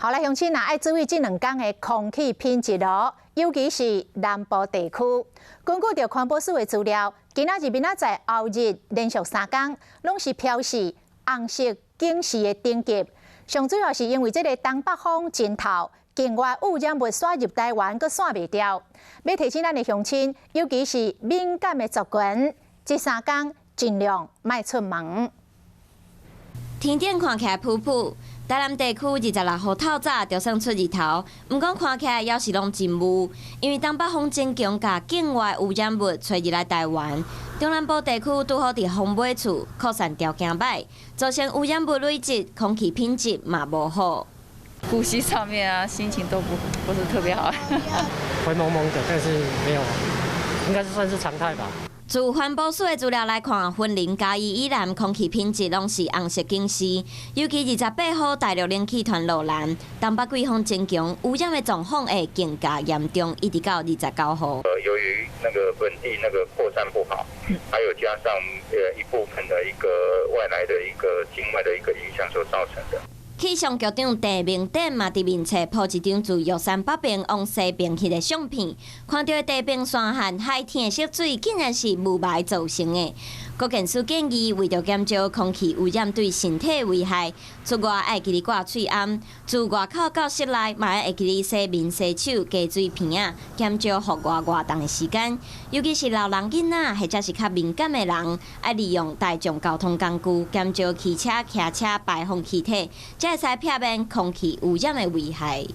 后来乡亲也爱注意这2天的空气品质哦，尤其是南部地区。根据着环保署的资料，今仔日、明仔载、后日连续3天，拢是标示红色警示的等级。上主要是因为这个东北风真透，境外污染物驶入台湾，阁散袂掉。要提醒咱的乡亲，尤其是敏感的族群，这3天尽量莫出门。天顶看起来普普。台南地区26号透早就算出日头，不过看起来也是拢真雾，因为东北风真强，甲境外污染物吹入来台湾。中南部地区拄好伫风尾处，扩散条件歹，造成污染物累积，空气品质嘛无好。呼吸上面啊，心情都不是特别好。灰蒙蒙的，但是没有，应该是算是常态吧。自环保署的资料来看，云林、嘉义以南空气品质拢是红色警示，尤其28号大陆冷气团落南，东北季风真强，污染的状况会更加严重，一直到29号。由于那个本地那个扩散不好，还有加上一部分的一个外来的一个境外的一个影响所造成的。气象局长陈明典嘛伫面册铺一张自玉山北边往西边去的相片，看到地平山和海天的色水竟然是雾霾造成的。国健署建议，为着减少空气污染对身体危害，出外爱记得挂喙罨，自外口到室内嘛爱记得洗面洗手、加水片仔，减少户外活动的时间。尤其是老人囡仔或者是较敏感的人，爱利用大众交通工具，减少汽车、骑车排放气体，才会使避免空气污染的危害。